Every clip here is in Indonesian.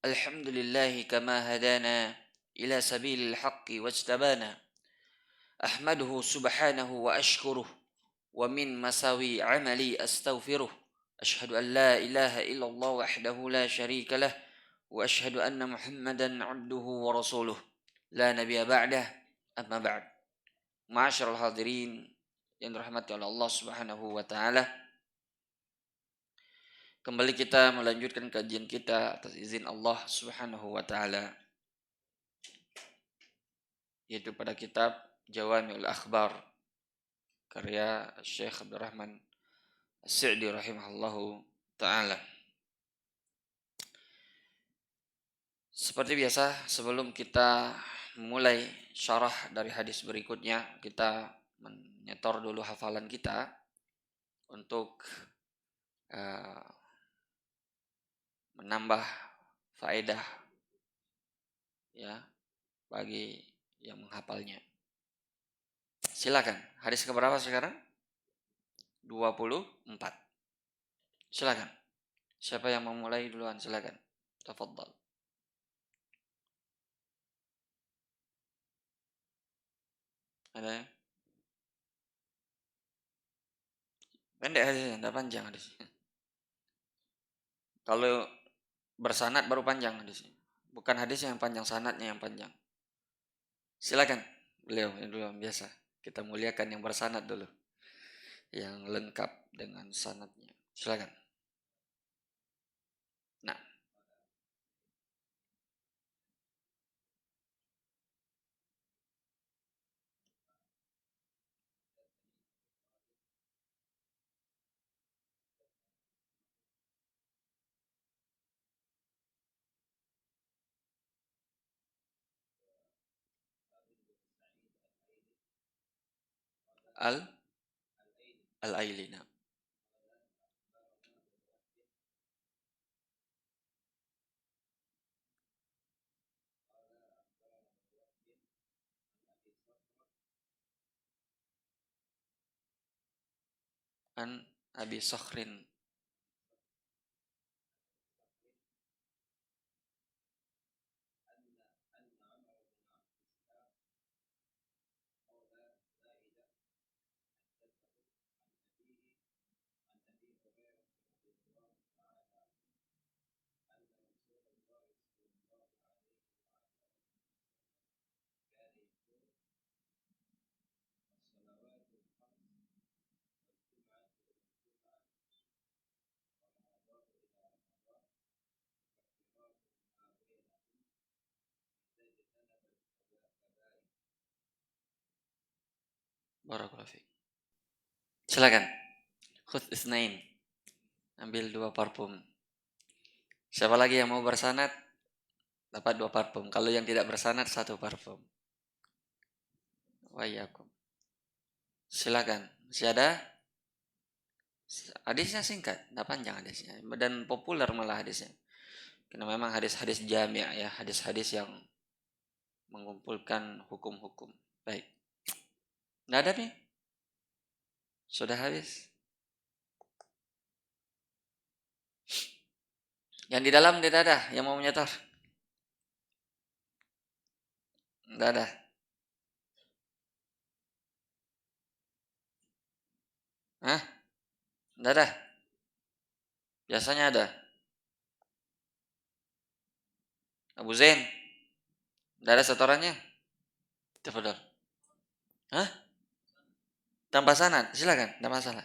Alhamdulillahi kama hadana ila sabilil haqqi wajtabana. Ahmaduhu subhanahu wa ashkuruh wa min masawi amali astaghfiruh. Ashhadu an la ilaha illallah wahdahu la syarika lah wa ashhadu anna Muhammadan abduhu wa rasuluh. La nabiyya ba'dah, amma ba'd. Ma'asyiral hadirin yang dirahmati oleh Allah Subhanahu wa taala. Kembali kita melanjutkan kajian kita atas izin Allah Subhanahu wa taala, yaitu pada kitab Jawami'ul Akhbar karya Syekh Abdurrahman As-Sa'di rahimahullahu taala. Seperti biasa, sebelum kita memulai syarah dari hadis berikutnya, kita menyetor dulu hafalan kita untuk menambah faedah ya bagi yang menghafalnya. Silakan. Hadis keberapa sekarang? 24. Silakan. Siapa yang mau mulai duluan? Silakan. Tafadhal. Ada? Pendek hadisnya, tidak panjang hadisnya. Kalau bersanad baru panjang hadisnya. Bukan hadisnya yang panjang, sanadnya yang panjang. Silakan. Beliau yang dulu yang biasa. Kita muliakan yang bersanad dulu. Yang lengkap dengan sanadnya. Silakan. Nah. Al-Aili. Nah. An Abi Sakhrin. Barakallahu fiik. Silakan. Khudh isnain. Ambil 2 parfum. Siapa lagi yang mau bersanad? Dapat 2 parfum. Kalau yang tidak bersanad 1 parfum. Wa iyyakum. Silakan. Masih ada? Hadisnya singkat, tidak panjang hadisnya. Dan populer malah hadisnya. Karena memang hadis-hadis jami' ya, hadis-hadis yang mengumpulkan hukum-hukum. Baik. Tidak ada nih? Sudah habis? Yang di dalam tidak ada yang mau menyetor? Tidak ada. Hah? Tidak ada? Biasanya ada. Abu Zain? Tidak ada setorannya? Tafadhol. Hah? Tanpa sanad? Silakan, tidak masalah.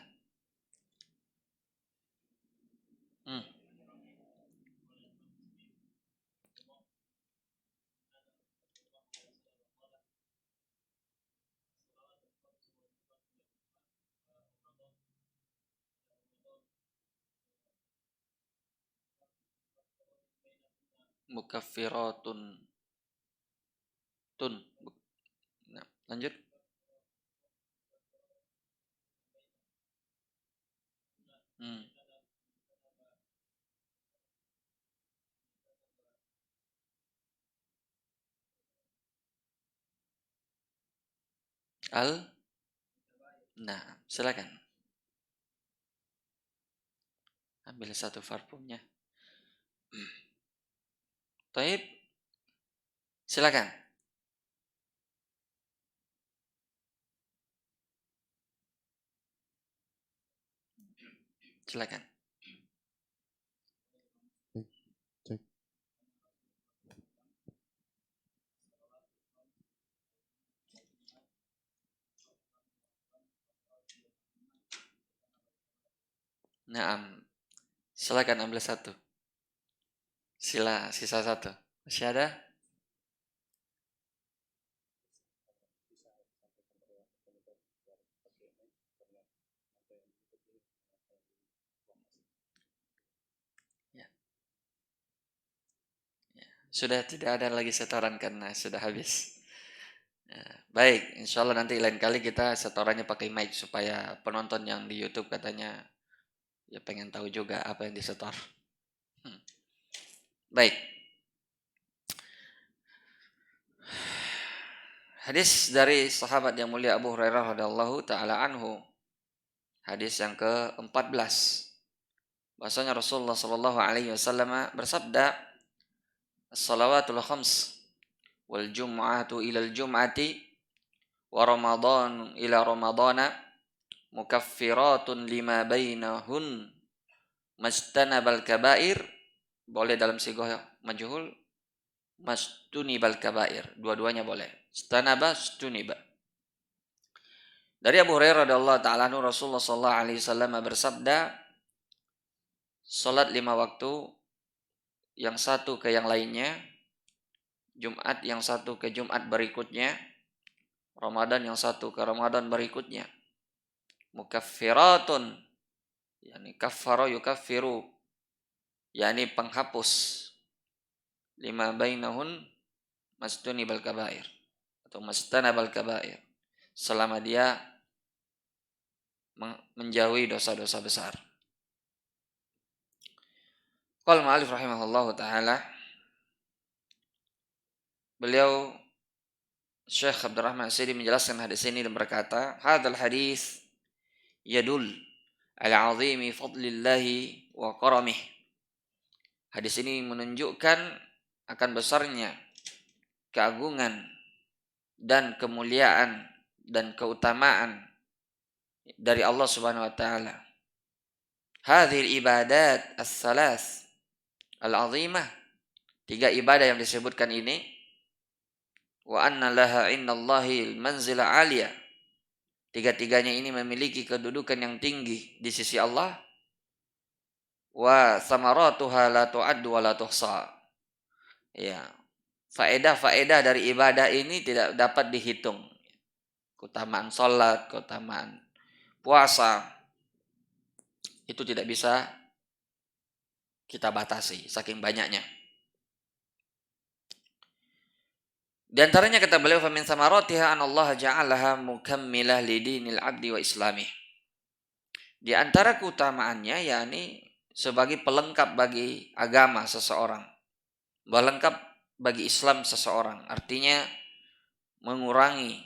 Mukaffiratun. Nah, lanjut. Hmm. Nah, silakan. Ambil 1 parfumnya. Taib. Silakan. Silakan. Cek. Naam. Silakan ambil satu. Sisa satu. Masih ada? Ya. Sudah tidak ada lagi setoran karena sudah habis. Ya, baik, insya Allah nanti lain kali kita setorannya pakai mic supaya penonton yang di YouTube katanya ya pengen tahu juga apa yang disetor. Baik. Hadis dari sahabat yang mulia Abu Hurairah radhiyallahu taala anhu. Hadis yang ke-14. Bahasanya Rasulullah sallallahu alaihi wasallam bersabda, "As-salawatul khams wal jum'atu ilal jum'ati wa ramadhan ila ramadhana mukaffiratun lima bainahun majtanabal kabair." Boleh dalam sighah majhul, mastunibal kabair. Dua-duanya boleh. Stanaba, stuniba. Dari Abu Hurairah radhiyallahu taala anhu, Rasulullah sallallahu alaihi wasallam bersabda, salat 5 waktu yang satu ke yang lainnya, Jumat yang satu ke Jumat berikutnya, Ramadan yang satu ke Ramadan berikutnya. Mukaffiratun, yakni kaffara yukaffiru, yakni penghapus, lima bainahun mastunibal kabair atau mastanabal kabair, selama dia menjauhi dosa-dosa besar. Qala ma'alif rahimahullahu ta'ala, beliau Syekh Abdurrahman As-Sa'di menjelaskan hadis ini dan berkata, hadzal hadis yadul ala 'azimi fadlillahi wa karamih. Hadis ini menunjukkan akan besarnya keagungan dan kemuliaan dan keutamaan dari Allah Subhanahu wa taala. Hadhil ibadat as-salas al-'azimah, 3 ibadah yang disebutkan ini, wa anna laha indallahi manzilah 'aliyah. Tiga-tiganya ini memiliki kedudukan yang tinggi di sisi Allah. Wa samaratuha la tu'addu wa la tuhsa. Ya, faedah-faedah dari ibadah ini tidak dapat dihitung. Keutamaan salat, keutamaan puasa, itu tidak bisa kita batasi saking banyaknya. Di antaranya kata beliau, fa min samaratiha an Allah ja'alaha mukammilah lidinil abdi wa islamih. Di antara keutamaannya yakni sebagai pelengkap bagi agama seseorang, pelengkap bagi Islam seseorang. Artinya mengurangi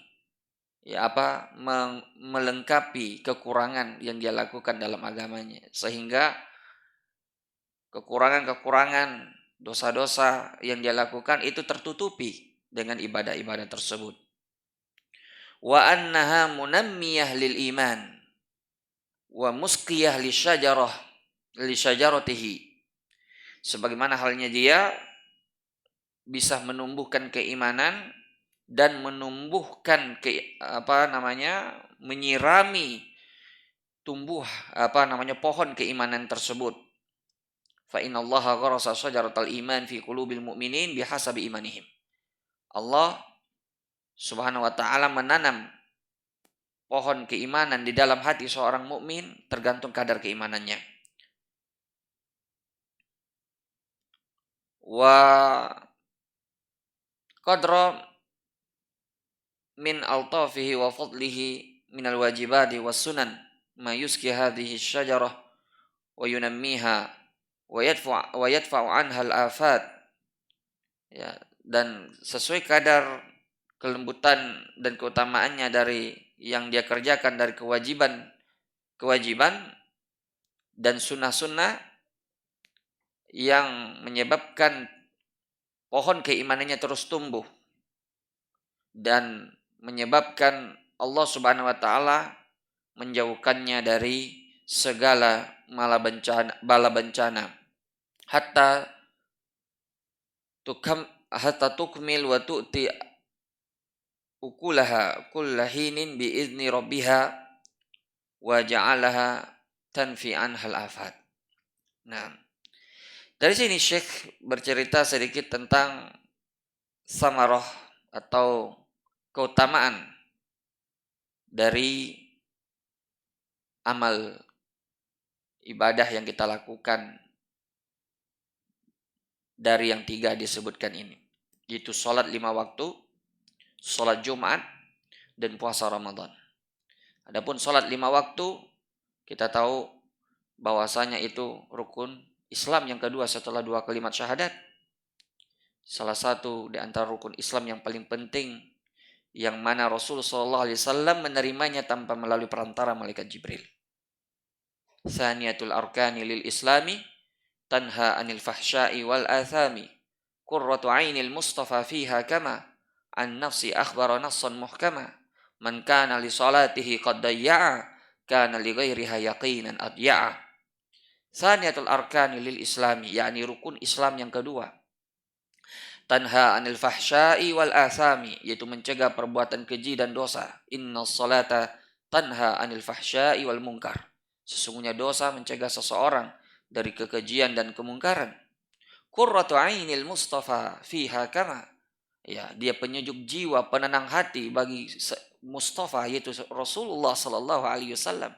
melengkapi kekurangan yang dia lakukan dalam agamanya, sehingga kekurangan-kekurangan, dosa-dosa yang dia lakukan itu tertutupi dengan ibadah-ibadah tersebut. Wa annaha munammiyah lil iman wa musqiyah li syajaratihi. Sebagaimana halnya dia bisa menumbuhkan keimanan dan menumbuhkan menyirami pohon keimanan tersebut. Fa innallaha gharasa syajaratal iman fi qulubil mu'minin bihasabi imanihim. Allah Subhanahu wa taala menanam pohon keimanan di dalam hati seorang mukmin tergantung kadar keimanannya. Wa qadra min altafihi wa fadlihi min alwajibati was sunan ma yuski hadhihi syajarah wa yunammiha wa yadfa'u anha al-afat. Ya, dan sesuai kadar kelembutan dan keutamaannya dari yang dia kerjakan dari kewajiban dan sunnah-sunnah yang menyebabkan pohon keimanannya terus tumbuh dan menyebabkan Allah Subhanahu wa taala menjauhkannya dari segala bala bencana hatta tukmil wa tu'ti ukulaha kullahinin bi izni rabbiha wa ja'alaha tanfi anhal afat. Nah, dari sini Syekh bercerita sedikit tentang samarah atau keutamaan dari amal ibadah yang kita lakukan dari yang 3 disebutkan ini, yaitu sholat 5 waktu, sholat Jumat, dan puasa Ramadan. Adapun sholat 5 waktu, kita tahu bahwasanya itu rukun Islam yang kedua setelah 2 kalimat syahadat. Salah satu di antara rukun Islam yang paling penting, yang mana Rasulullah SAW menerimanya tanpa melalui perantara malaikat Jibril. Thaniyatul arkani lil islami tanha anil fahsya'i wal athami qurratu ainil mustafa fiha kama an nafsi akhbara nassan muhkama man kana li salatihi qad dayya'a kana li ghairiha yaqinan adya'a. Thaniyatul arkani lil islami, yakni rukun Islam yang kedua, tanha anil fahsya'i wal athami, yaitu mencegah perbuatan keji dan dosa. Inna salata tanha anil fahsya'i wal munkar, sesungguhnya dosa mencegah seseorang dari kekejian dan kemungkaran. Qurratu ainil mustafa fiha kama, ya, dia penyejuk jiwa, penenang hati bagi Mustafa, yaitu Rasulullah sallallahu alaihi wasallam.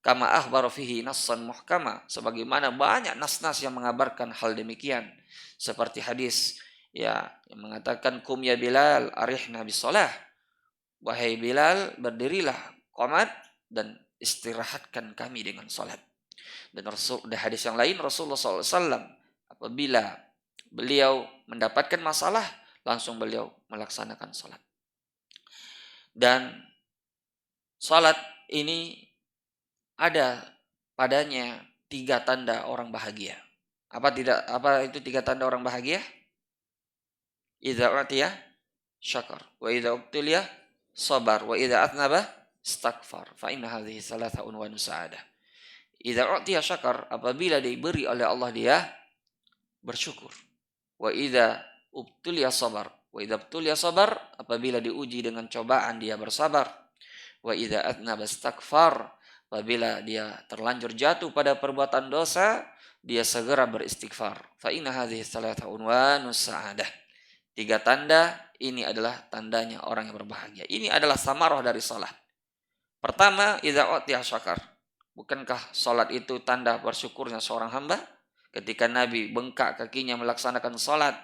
Kama akhbara fihi nassan muhkama, sebagaimana banyak nas-nas yang mengabarkan hal demikian, seperti hadis ya yang mengatakan kum ya Bilal arihna bisalah, wahai Bilal berdirilah qomat dan istirahatkan kami dengan salat. Dan di hadis yang lain Rasulullah SAW apabila beliau mendapatkan masalah langsung beliau melaksanakan salat. Dan salat ini ada padanya 3 tanda orang bahagia. Apa itu 3 tanda orang bahagia? Idza u'tiya syakar, wa idza ubtuliya sabar, wa idza atnaba istaghfar. Fa inna hadhihi thalatha unwanu sa'adah. Idza u'tiya syakar, apabila diberi oleh Allah dia bersyukur. Wa idza ubtuliya sabar, wa idza ubtuliya sabar, apabila diuji dengan cobaan dia bersabar. Wa idza atnaba istaghfar, apabila dia terlanjur jatuh pada perbuatan dosa, dia segera beristighfar. Fa inna hadhihi thalatha unwanu sa'adah. 3 tanda ini adalah tandanya orang yang berbahagia. Ini adalah samarah dari salat. Pertama, idza u'tiya syakar. Bukankah salat itu tanda bersyukurnya seorang hamba? Ketika Nabi bengkak kakinya melaksanakan salat,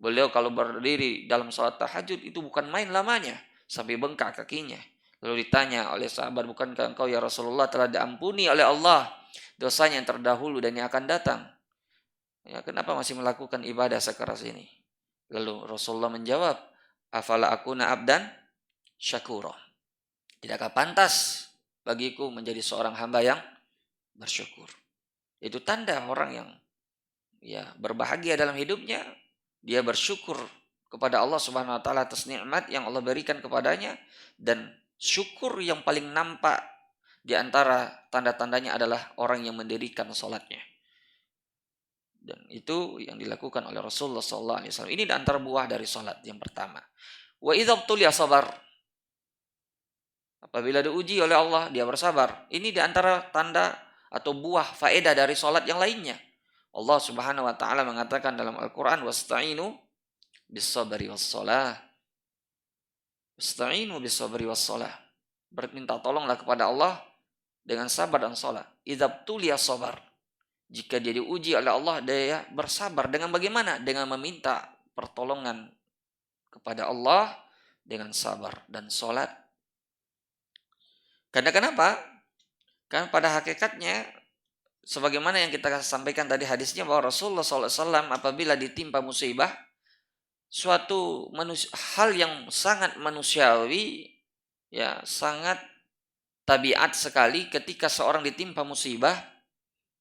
beliau kalau berdiri dalam salat tahajud itu bukan main lamanya, sampai bengkak kakinya. Lalu ditanya oleh sahabat, bukankah engkau ya Rasulullah telah diampuni oleh Allah dosanya yang terdahulu dan yang akan datang? Ya, kenapa masih melakukan ibadah sekeras ini? Lalu Rasulullah menjawab, afala akuna abdan syakura. Tidakkah pantas bagiku menjadi seorang hamba yang bersyukur? Itu tanda orang yang ya berbahagia dalam hidupnya, dia bersyukur kepada Allah Subhanahu wa taala atas nikmat yang Allah berikan kepadanya, dan syukur yang paling nampak di antara tanda-tandanya adalah orang yang mendirikan salatnya. Dan itu yang dilakukan oleh Rasulullah SAW. Ini di antara buah dari salat yang pertama. Wa idza ubtuliya sabar. Apabila diuji oleh Allah, dia bersabar. Ini di antara tanda atau buah faedah dari salat yang lainnya. Allah Subhanahu wa taala mengatakan dalam Al-Qur'an, wasta'inu bis-sabri was-shalah. Wasta'inu bis-sabri was-shalah. Berminta tolonglah kepada Allah dengan sabar dan salat. Idza ubtuliya sabar. Jika dia diuji oleh Allah, dia bersabar. Dengan bagaimana? Dengan meminta pertolongan kepada Allah dengan sabar dan sholat. Karena kenapa? Karena pada hakikatnya, sebagaimana yang kita sampaikan tadi hadisnya, bahwa Rasulullah SAW apabila ditimpa musibah, suatu hal yang sangat manusiawi, ya sangat tabiat sekali ketika seorang ditimpa musibah,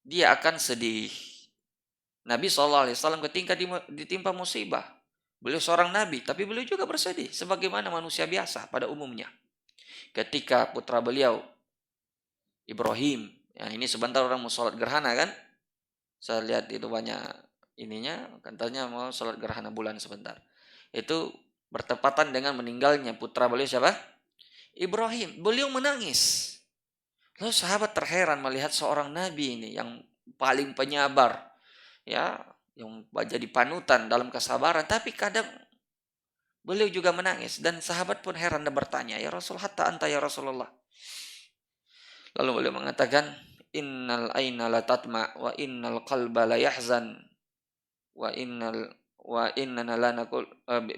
dia akan sedih. Nabi SAW ketika ditimpa musibah, beliau seorang nabi, tapi beliau juga bersedih sebagaimana manusia biasa pada umumnya. Ketika putra beliau Ibrahim, ya ini sebentar orang mau sholat gerhana kan? Saya lihat itu banyak ininya, katanya mau sholat gerhana bulan sebentar. Itu bertepatan dengan meninggalnya putra beliau siapa? Ibrahim. Beliau menangis. Lalu sahabat terheran melihat seorang nabi ini yang paling penyabar, ya, yang jadi panutan dalam kesabaran, tapi kadang beliau juga menangis dan sahabat pun heran dan bertanya, "Ya Rasul, hatta anta ya Rasulullah?" Lalu beliau mengatakan, "Innal aina la tatma wa innal qalba la yahzan wa innana la naqul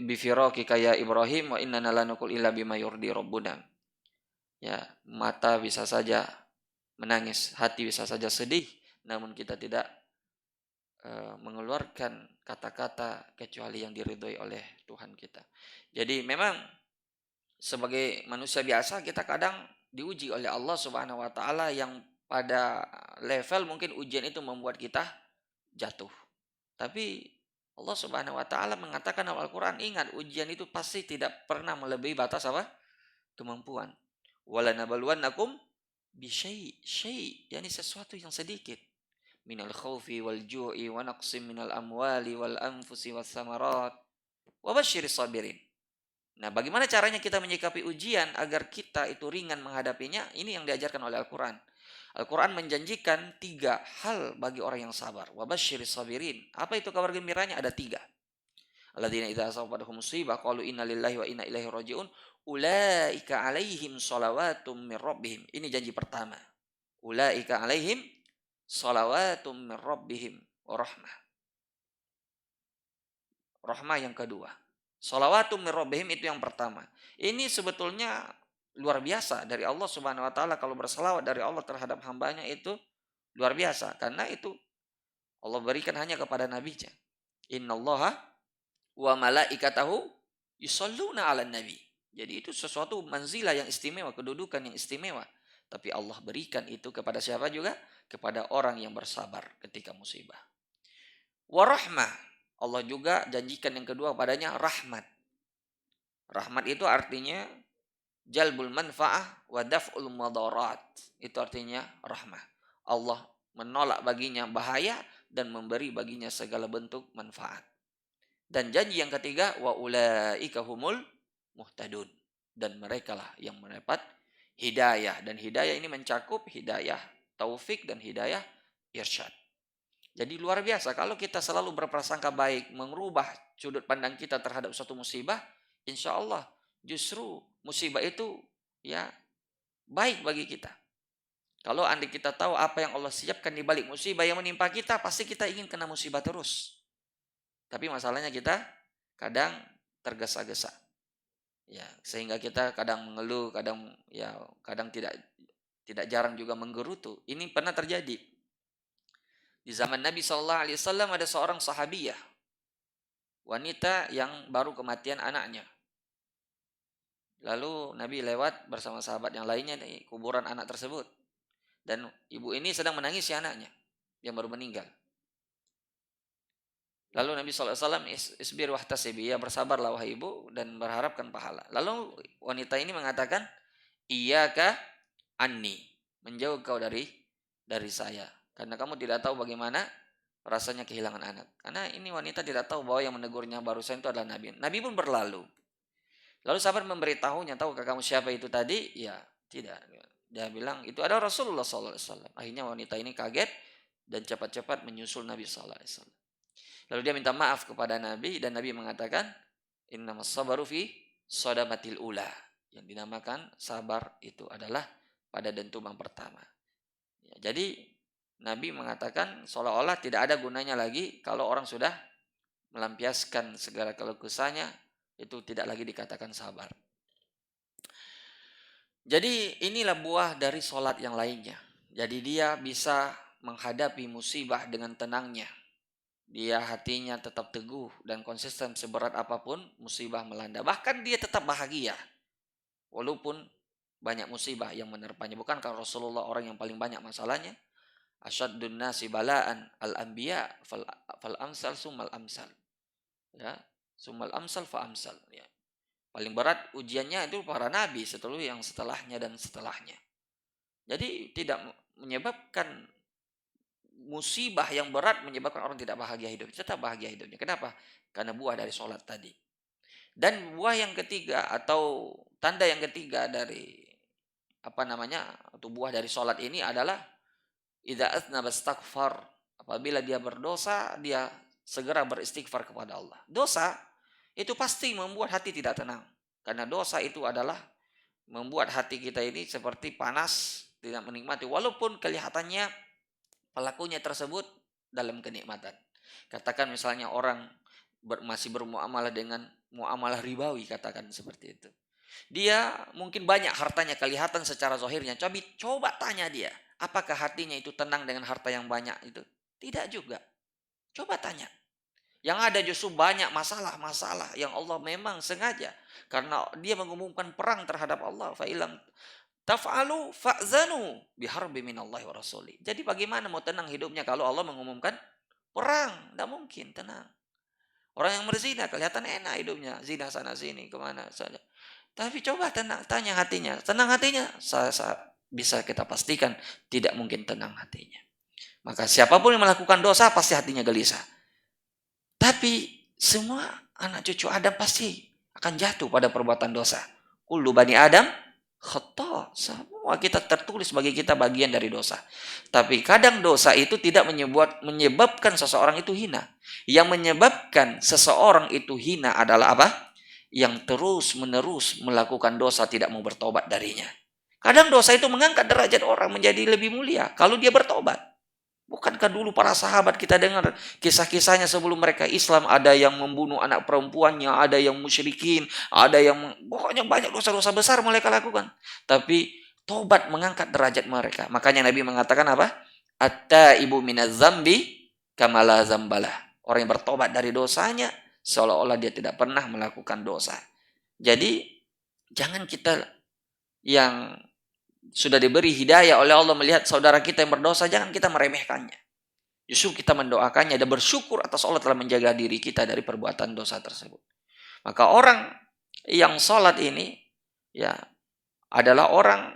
bi firaqika ya Ibrahim wa innana la naqul illa bima yurdi rabbuna." Ya, mata bisa saja menangis, hati bisa saja sedih, namun kita tidak mengeluarkan kata-kata kecuali yang diridhoi oleh Tuhan kita. Jadi memang sebagai manusia biasa kita kadang diuji oleh Allah Subhanahu wa taala yang pada level mungkin ujian itu membuat kita jatuh. Tapi Allah Subhanahu wa taala mengatakan dalam Al-Qur'an, ingat ujian itu pasti tidak pernah melebihi batas apa? Kemampuan. Walanabluwannakum bisyai', yakni sesuatu yang sedikit. Minal khaufi wal ju'i wa naqsim minal amwali wal anfusi was samarat. Wa basyiris sabirin. Nah, bagaimana caranya kita menyikapi ujian agar kita itu ringan menghadapinya? Ini yang diajarkan oleh Al-Quran. Al-Quran menjanjikan 3 hal bagi orang yang sabar. Wa basyiris sabirin. Apa itu kabar gembiranya? Ada 3. Alladzina idza asabatahum musibah qalu inna lillahi wa inna ilaihi raji'un. Ulaika alaihim shalawatum mir rabbihim. Ini janji pertama. Ulaika alaihim shalawatum mir rabbihim wa rahmah. Rahmah yang kedua. Shalawatum mir rabbihim itu yang pertama. Ini sebetulnya luar biasa dari Allah Subhanahu wa taala. Kalau berselawat dari Allah terhadap hambanya itu luar biasa, karena itu Allah berikan hanya kepada nabinya. Innallaha wa malaikatahu yusholluna 'alan nabi. Jadi itu sesuatu manzilah yang istimewa, kedudukan yang istimewa. Tapi Allah berikan itu kepada siapa juga? Kepada orang yang bersabar ketika musibah. Warahmah. Allah juga janjikan yang kedua padanya rahmat. Rahmat itu artinya jalbul manfa'ah wa daf'ul madarat. Itu artinya rahmah. Allah menolak baginya bahaya dan memberi baginya segala bentuk manfaat. Dan janji yang ketiga, wa ulaika humul muhtadun. Dan merekalah yang mendapat hidayah. Dan hidayah ini mencakup hidayah taufik dan hidayah irsyad. Jadi luar biasa kalau kita selalu berprasangka baik, mengubah sudut pandang kita terhadap suatu musibah, insya Allah justru musibah itu ya baik bagi kita. Kalau andai kita tahu apa yang Allah siapkan di balik musibah yang menimpa kita, pasti kita ingin kena musibah terus. Tapi masalahnya kita kadang tergesa-gesa. Ya, sehingga kita kadang mengeluh, kadang tidak jarang juga menggerutu. Ini pernah terjadi. Di zaman Nabi SAW ada seorang sahabiyah, wanita yang baru kematian anaknya. Lalu Nabi lewat bersama sahabat yang lainnya di kuburan anak tersebut. Dan ibu ini sedang menangisi anaknya yang baru meninggal. Lalu Nabi SAW isbir wahtasibi, ya bersabarlah wahai ibu dan berharapkan pahala. Lalu wanita ini mengatakan, iyyaka anni, menjauh kau dari saya. Karena kamu tidak tahu bagaimana rasanya kehilangan anak. Karena ini wanita tidak tahu bahwa yang menegurnya barusan itu adalah Nabi. Nabi pun berlalu. Lalu sahabat memberitahunya, tahukah kamu siapa itu tadi? Ya, tidak. Dia bilang, itu adalah Rasulullah SAW. Akhirnya wanita ini kaget dan cepat-cepat menyusul Nabi SAW. Lalu dia minta maaf kepada Nabi dan Nabi mengatakan, innamas sabaru fi sodamatil ula. Yang dinamakan sabar itu adalah pada dentuman pertama. Ya, jadi Nabi mengatakan seolah-olah tidak ada gunanya lagi kalau orang sudah melampiaskan segala keluh kesahnya, itu tidak lagi dikatakan sabar. Jadi inilah buah dari sholat yang lainnya. Jadi dia bisa menghadapi musibah dengan tenangnya. Dia hatinya tetap teguh dan konsisten seberat apapun musibah melanda. Bahkan dia tetap bahagia walaupun banyak musibah yang menerpanya. Bukankah Rasulullah orang yang paling banyak masalahnya? Asyaddun nasi balaan al-anbiya fal amsal summal amsal. Ya, summal amsal fa amsal. Ya. Paling berat ujiannya itu para nabi, setelah yang setelahnya dan setelahnya. Jadi tidak menyebabkan musibah yang berat menyebabkan orang tidak bahagia hidupnya. Tetap bahagia hidupnya. Kenapa? Karena buah dari sholat tadi. Dan buah yang ketiga atau tanda yang ketiga dari atau buah dari sholat ini adalah idza aznaba astaghfar. Apabila dia berdosa, dia segera beristighfar kepada Allah. Dosa itu pasti membuat hati tidak tenang. Karena dosa itu adalah membuat hati kita ini seperti panas, tidak menikmati. Walaupun kelihatannya pelakunya tersebut dalam kenikmatan. Katakan misalnya orang masih bermuamalah dengan muamalah ribawi, katakan seperti itu. Dia mungkin banyak hartanya kelihatan secara zahirnya. Coba tanya dia, apakah hatinya itu tenang dengan harta yang banyak itu? Tidak juga. Coba tanya. Yang ada justru banyak masalah-masalah yang Allah memang sengaja. Karena dia mengumumkan perang terhadap Allah. Fa'ilam taf'alu fa'zanu biharbi minallahi wa rasuli. Jadi bagaimana mau tenang hidupnya kalau Allah mengumumkan perang? Tidak mungkin tenang. Orang yang berzina kelihatan enak hidupnya. Zina sana sini kemana saja. Tapi coba tanya hatinya. Tenang hatinya? Bisa kita pastikan tidak mungkin tenang hatinya. Maka siapapun yang melakukan dosa pasti hatinya gelisah. Tapi semua anak cucu Adam pasti akan jatuh pada perbuatan dosa. Kullu bani Adam khata. Semua kita tertulis bagi kita bagian dari dosa. Tapi kadang dosa itu tidak menyebabkan seseorang itu hina. Yang menyebabkan seseorang itu hina adalah apa? Yang terus-menerus melakukan dosa tidak mau bertobat darinya. Kadang dosa itu mengangkat derajat orang menjadi lebih mulia kalau dia bertobat. Bukankah dulu para sahabat kita dengar kisah-kisahnya sebelum mereka Islam, ada yang membunuh anak perempuannya, ada yang musyrikin, ada yang pokoknya banyak dosa-dosa besar mereka lakukan. Tapi tobat mengangkat derajat mereka. Makanya Nabi mengatakan apa? At-taibu minaz zambi kama la zambalah. Orang yang bertobat dari dosanya seolah-olah dia tidak pernah melakukan dosa. Jadi jangan kita yang sudah diberi hidayah oleh Allah melihat saudara kita yang berdosa, jangan kita meremehkannya. Justru kita mendoakannya dan bersyukur atas Allah telah menjaga diri kita dari perbuatan dosa tersebut. Maka orang yang sholat ini ya adalah orang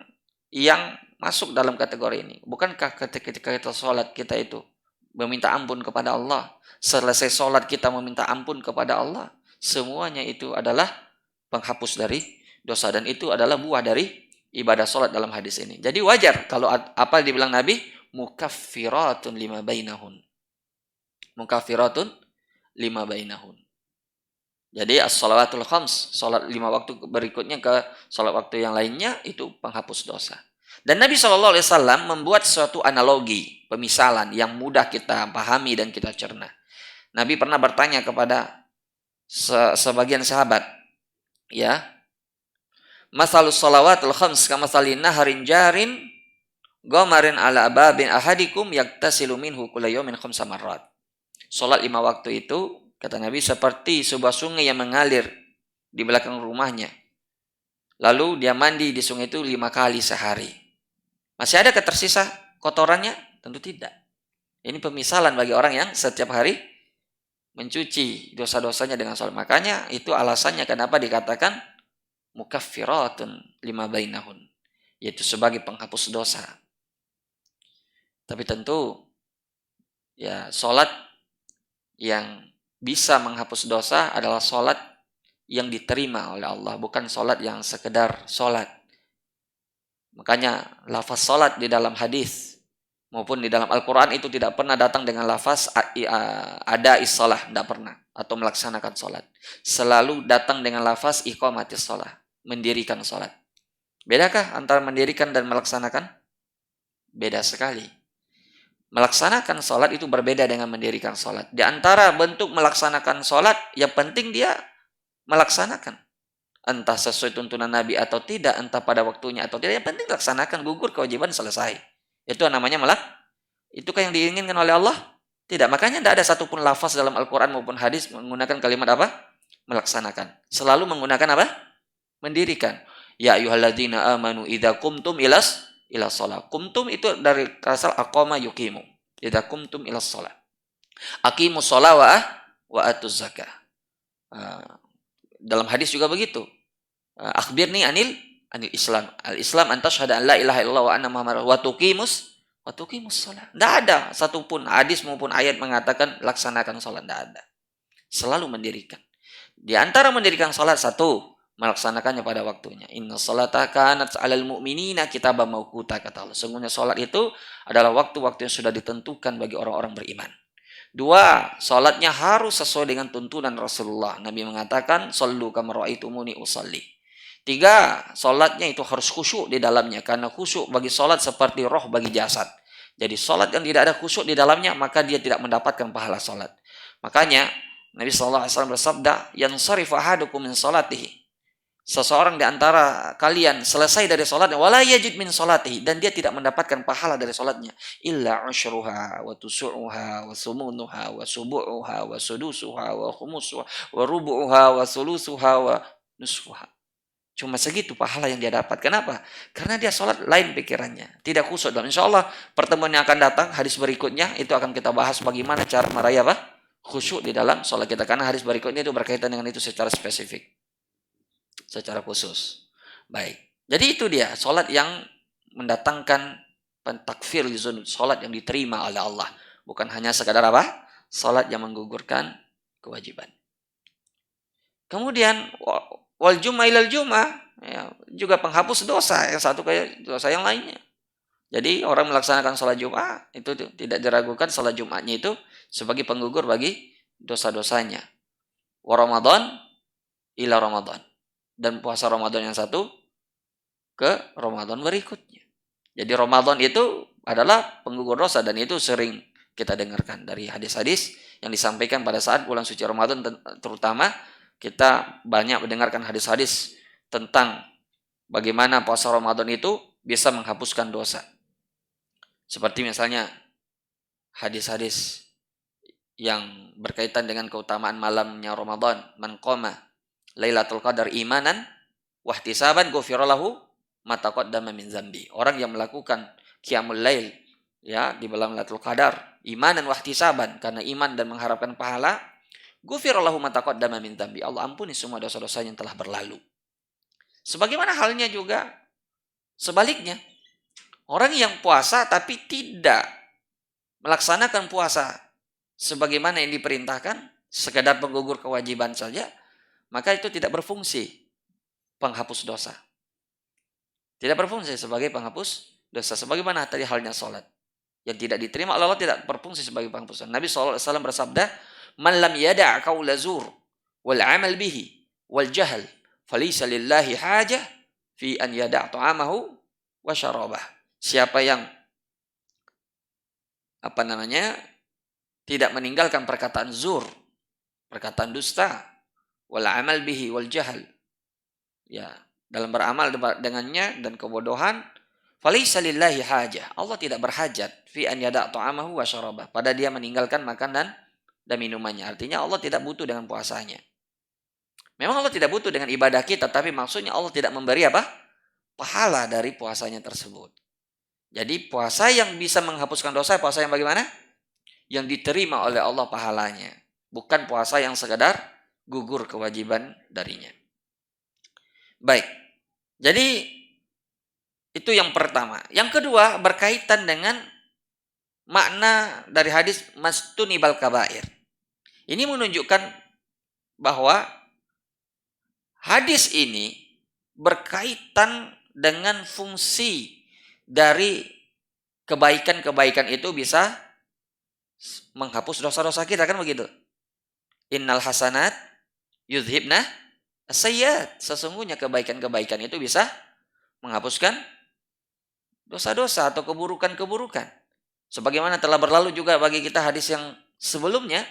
yang masuk dalam kategori ini. Bukankah ketika kita sholat kita itu meminta ampun kepada Allah, selesai sholat kita meminta ampun kepada Allah, semuanya itu adalah penghapus dari dosa, dan itu adalah buah dari ibadah sholat dalam hadis ini. Jadi wajar kalau apa dibilang Nabi, mukaffiratun lima bainahun. Mukaffiratun lima bainahun. Jadi as-shalawatul khams, sholat 5 waktu berikutnya ke sholat waktu yang lainnya itu penghapus dosa. Dan Nabi SAW membuat suatu analogi, pemisalan yang mudah kita pahami dan kita cerna. Nabi pernah bertanya kepada sebagian sahabat, ya, masalus salawatul khams kamasalin naharin jarin gomarin ala babin ahadikum yaktasilu minhu kulla yawmin khamsa marrat. Salat 5 waktu itu, kata Nabi, seperti sebuah sungai yang mengalir di belakang rumahnya. Lalu dia mandi di sungai itu 5 kali sehari. Masih ada ketersisa kotorannya? Tentu tidak. Ini pemisalan bagi orang yang setiap hari mencuci dosa-dosanya dengan salat. Makanya itu alasannya kenapa dikatakan mukaffiratun lima bainahun, yaitu sebagai penghapus dosa. Tapi tentu ya salat yang bisa menghapus dosa adalah salat yang diterima oleh Allah, bukan salat yang sekedar salat. Makanya lafaz salat di dalam hadis maupun di dalam Al-Quran itu tidak pernah datang dengan lafaz ada is-shalah, tidak pernah, atau melaksanakan salat. Selalu datang dengan lafaz iqamatis shalah, mendirikan salat. Bedakah antara mendirikan dan melaksanakan? Beda sekali. Melaksanakan salat itu berbeda dengan mendirikan salat. Di antara bentuk melaksanakan salat, yang penting dia melaksanakan. Entah sesuai tuntunan Nabi atau tidak, entah pada waktunya atau tidak, yang penting laksanakan, gugur kewajiban, selesai. Itu namanya Itukah yang diinginkan oleh Allah? Tidak. Makanya tidak ada satupun lafaz dalam Al-Quran maupun hadis menggunakan kalimat apa? Melaksanakan. Selalu menggunakan apa? Mendirikan. Ya ayyuhalladzina amanu idza qumtum ila shalah. Kumtum itu dari asal aqama yuqimu. Idza kumtum ila shalah. Aqimus shalah wa atuz zakah. Dalam hadis juga begitu. Akhbirni anil Islam. Al-Islam an tashhada an la ilaha illallah wa anna Muhammadar wa tuqimus shalah. Tidak ada satupun hadis maupun ayat mengatakan laksanakan salat, tidak ada. Selalu mendirikan. Di antara mendirikan salat satu, melaksanakannya pada waktunya. Inna salata kanat 'alal mu'minina kitaban mauquta, kata Allah. Sungguhnya salat itu adalah waktu-waktu yang sudah ditentukan bagi orang-orang beriman. Dua, salatnya harus sesuai dengan tuntunan Rasulullah. Nabi mengatakan, "Shallu kama ra'aitumuni usalli." Tiga, salatnya itu harus khusyuk di dalamnya, karena khusyuk bagi salat seperti roh bagi jasad. Jadi salat yang tidak ada khusyuk di dalamnya, maka dia tidak mendapatkan pahala salat. Makanya Nabi SAW bersabda, "Yansarifu ahadukum min salatihi." Seseorang di antara kalian selesai dari salatnya, wala yajid min salatihi, dan dia tidak mendapatkan pahala dari salatnya, illa usyruha wa tusu'uha wa sumunuha wa subu'uha wa sudusuha wa khumusuha wa rubu'uha wa sulusuha wa nusfuha. Cuma segitu pahala yang dia dapat. Kenapa? Karena dia sholat lain pikirannya. Tidak khusyuk. Dan insya Allah pertemuan yang akan datang, hadis berikutnya, itu akan kita bahas bagaimana cara meraih apa? Khusyuk di dalam sholat kita. Karena hadis berikutnya itu berkaitan dengan itu secara spesifik. Secara khusus. Baik. Jadi itu dia. Sholat yang mendatangkan pentakfir lizunub. Sholat yang diterima oleh Allah. Bukan hanya sekadar apa? Sholat yang menggugurkan kewajiban. Kemudian wal jum'ah ilal jum'ah, ya, juga penghapus dosa yang satu kayak dosa yang lainnya. Jadi orang melaksanakan sholat Jumat itu tidak diragukan sholat Jumatnya itu sebagai penggugur bagi dosa-dosanya. Wa Ramadan ila Ramadan, dan puasa Ramadan yang satu ke Ramadan berikutnya. Jadi Ramadan itu adalah penggugur dosa, dan itu sering kita dengarkan dari hadis-hadis yang disampaikan pada saat bulan suci Ramadan, terutama kita banyak mendengarkan hadis-hadis tentang bagaimana puasa Ramadan itu bisa menghapuskan dosa. Seperti misalnya hadis-hadis yang berkaitan dengan keutamaan malamnya Ramadan. Man qama Lailatul Qadar imanan wahtisaban ghufira lahu ma taqaddama min dzambi. Orang yang melakukan qiyamul lail, ya, di malam Lailatul Qadar imanan wahtisaban, karena iman dan mengharapkan pahala, ghufira lahu ma taqaddama min dzambi. Allah ampuni semua dosa-dosa yang telah berlalu. Sebagaimana halnya juga sebaliknya. Orang yang puasa tapi tidak melaksanakan puasa sebagaimana yang diperintahkan, sekedar penggugur kewajiban saja, maka itu tidak berfungsi penghapus dosa. Tidak berfungsi sebagai penghapus dosa. Sebagaimana tadi halnya sholat. Yang tidak diterima oleh Allah tidak berfungsi sebagai penghapus dosa. Nabi SAW bersabda, "Man lam yada' qawla zur wal amal bihi wal jahl falisa lillahi hajah fi an yada' ta'amahu wa syarabah." Siapa yang tidak meninggalkan perkataan zur, perkataan dusta, wal amal bihi wal jahl, ya, dalam beramal dengannya dan kebodohan, falisa lillahi hajah, Allah tidak berhajat fi an yada' ta'amahu wa syarabah, pada dia meninggalkan makan dan minumannya. Artinya Allah tidak butuh dengan puasanya. Memang Allah tidak butuh dengan ibadah kita, tapi maksudnya Allah tidak memberi apa? Pahala dari puasanya tersebut. Jadi puasa yang bisa menghapuskan dosa, puasa yang bagaimana? Yang diterima oleh Allah pahalanya. Bukan puasa yang sekadar gugur kewajiban darinya. Baik. Jadi itu yang pertama. Yang kedua berkaitan dengan makna dari hadis mastunibal kabair. Ini menunjukkan bahwa hadis ini berkaitan dengan fungsi dari kebaikan-kebaikan itu bisa menghapus dosa-dosa kita, kan begitu? Innal hasanat yudhibna as-sayyiat. Sesungguhnya kebaikan-kebaikan itu bisa menghapuskan dosa-dosa atau keburukan-keburukan. Sebagaimana telah berlalu juga bagi kita hadis yang sebelumnya,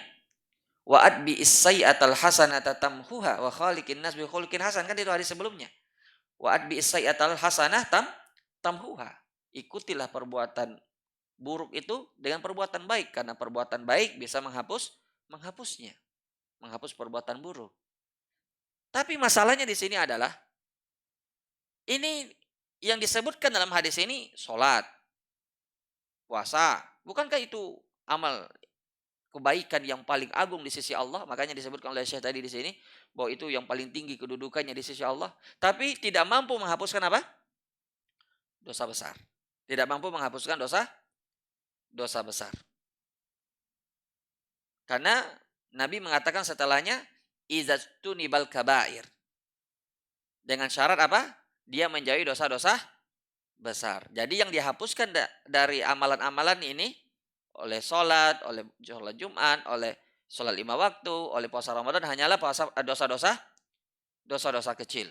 wa adbi is-sayyi'atal hasanata tamhuha wa khaliqin nas bi khuluqin hasan, kan itu hadis sebelumnya. Wa adbi is-sayyi'atal hasanah tamhuha. Ikutilah perbuatan buruk itu dengan perbuatan baik, karena perbuatan baik bisa menghapusnya, menghapus perbuatan buruk. Tapi masalahnya di sini adalah ini yang disebutkan dalam hadis ini sholat, puasa. Bukankah itu amal kebaikan yang paling agung di sisi Allah? Makanya disebutkan oleh Syekh tadi di sini bahwa itu yang paling tinggi kedudukannya di sisi Allah. Tapi tidak mampu menghapuskan apa? Dosa besar. Tidak mampu menghapuskan dosa besar. Karena Nabi mengatakan setelahnya izastunibal kabair. Dengan syarat apa? Dia menjauhi dosa-dosa besar. Jadi yang dihapuskan dari amalan-amalan ini oleh sholat, oleh sholat Jumat, oleh sholat 5 waktu, oleh puasa Ramadan hanyalah dosa-dosa kecil.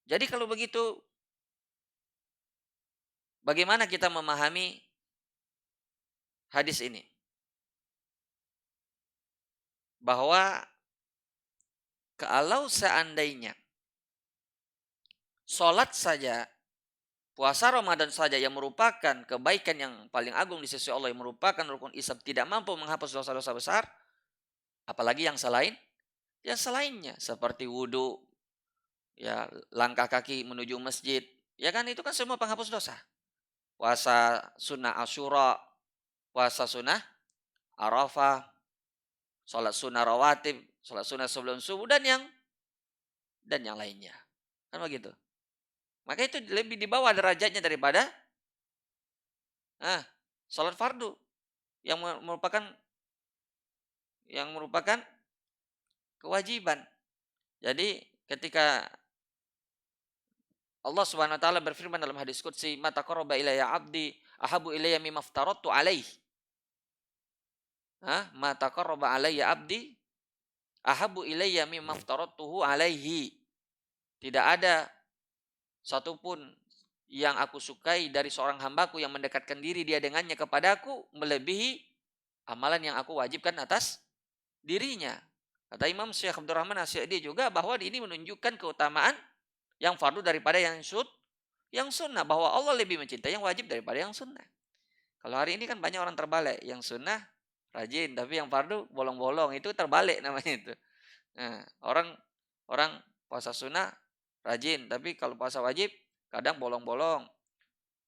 Jadi kalau begitu, bagaimana kita memahami hadis ini? Bahwa kalau seandainya sholat saja, puasa Ramadan saja yang merupakan kebaikan yang paling agung di sisi Allah, yang merupakan rukun Islam, tidak mampu menghapus dosa-dosa besar, apalagi yang selainnya seperti wudhu, ya langkah kaki menuju masjid, ya kan itu kan semua penghapus dosa. Puasa sunnah Asyura, puasa sunnah Arafah, sholat sunnah rawatib, sholat sunnah sebelum subuh dan yang lainnya. Kan begitu. Maka itu lebih di bawah derajatnya daripada sholat fardu yang merupakan kewajiban. Jadi ketika Allah Subhanahu wa taala berfirman dalam hadis qudsi, "Ma taqarraba ilayya 'abdi ahabu ilayya mimma aftaradtu 'alaihi." Ma taqarraba alayya 'abdi ahabu ilayya mimma aftaradtuhu 'alaihi. Tidak ada satupun yang aku sukai dari seorang hambaku yang mendekatkan diri dia dengannya kepadaku melebihi amalan yang aku wajibkan atas dirinya. Kata Imam Syekh Abdurrahman As-Sa'di juga bahwa ini menunjukkan keutamaan yang fardu daripada yang sunnah. Bahwa Allah lebih mencintai yang wajib daripada yang sunnah. Kalau hari ini kan banyak orang terbalik. Yang sunnah rajin, tapi yang fardu bolong-bolong. Itu terbalik namanya itu. Nah, orang puasa sunnah rajin, tapi kalau puasa wajib kadang bolong-bolong.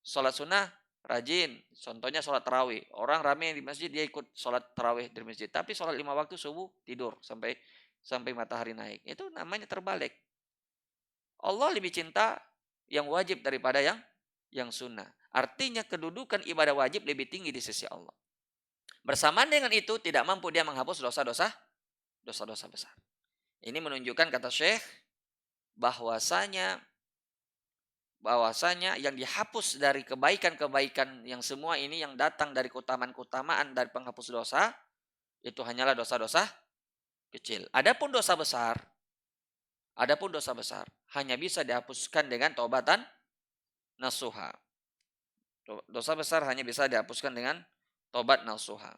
Sholat sunnah rajin, contohnya sholat tarawih. Orang ramai di masjid dia ikut sholat tarawih di masjid, tapi sholat 5 waktu subuh tidur sampai matahari naik. Itu namanya terbalik. Allah lebih cinta yang wajib daripada yang sunnah. Artinya kedudukan ibadah wajib lebih tinggi di sisi Allah. Bersamaan dengan itu tidak mampu dia menghapus dosa-dosa besar. Ini menunjukkan kata Syekh bahwasanya yang dihapus dari kebaikan-kebaikan yang semua ini yang datang dari keutamaan-keutamaan dari penghapus dosa itu hanyalah dosa-dosa kecil. Adapun dosa besar hanya bisa dihapuskan dengan taubatan nasuha. Dosa besar hanya bisa dihapuskan dengan tobat nasuha.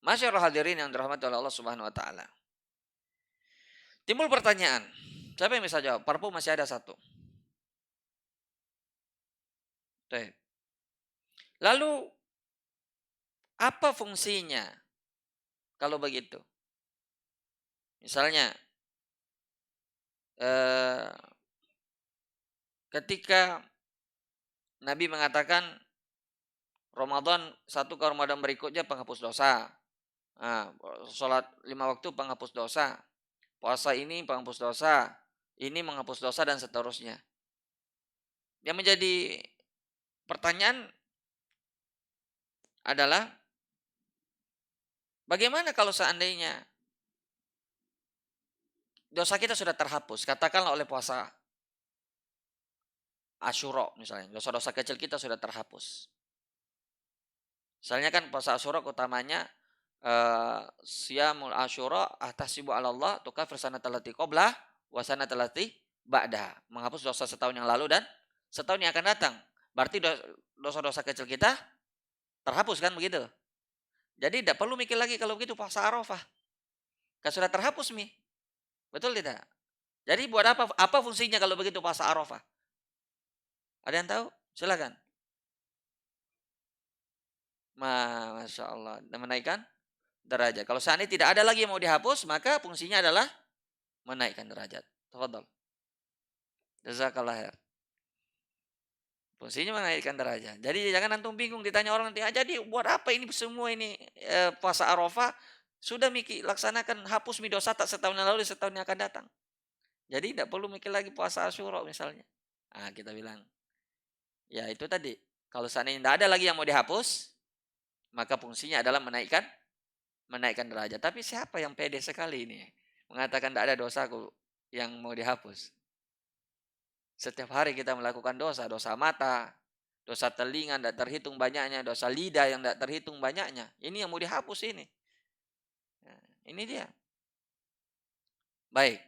Masyaallah hadirin yang dirahmati oleh Allah Subhanahu wa taala. Timbul pertanyaan, siapa yang bisa jawab? Parfum masih ada satu. Lalu apa fungsinya kalau begitu? Misalnya ketika Nabi mengatakan Ramadan satu ke Ramadan berikutnya penghapus dosa. Sholat 5 waktu penghapus dosa. Puasa ini penghapus dosa. Ini menghapus dosa dan seterusnya. Yang menjadi pertanyaan adalah bagaimana kalau seandainya dosa kita sudah terhapus, katakanlah oleh puasa Asyura misalnya, dosa-dosa kecil kita sudah terhapus. Misalnya kan puasa Asyura utamanya Siyamul Asyura ahtasibu 'ala Allah tukafir sanatal lati qablah wa sanatal lati ba'daha. Menghapus dosa setahun yang lalu dan setahun yang akan datang. Berarti dosa-dosa kecil kita terhapus kan begitu. Jadi tidak perlu mikir lagi kalau begitu puasa Arafah. Kan sudah terhapus mi. Betul tidak? Jadi buat apa fungsinya kalau begitu puasa Arafah? Ada yang tahu? Silakan. Masya Allah. Menaikkan derajat. Kalau seandainya tidak ada lagi yang mau dihapus, maka fungsinya adalah menaikkan derajat. Tafadhal. Jazakallah khair. Fungsinya menaikkan derajat. Jadi jangan antum bingung ditanya orang nanti, jadi buat apa ini semua ini puasa Arafah? Sudah Miki laksanakan, hapus mi dosa tak setahun yang lalu, setahun yang akan datang. Jadi tidak perlu mikir lagi puasa Asyura misalnya. Ah, kita bilang, ya itu tadi. Kalau seandainya tidak ada lagi yang mau dihapus, maka fungsinya adalah menaikkan derajat. Tapi siapa yang pede sekali ini? Mengatakan tidak ada dosaku yang mau dihapus. Setiap hari kita melakukan dosa, dosa mata, dosa telinga tidak terhitung banyaknya, dosa lidah yang tidak terhitung banyaknya. Ini yang mau dihapus ini. Nah, ini dia. Baik.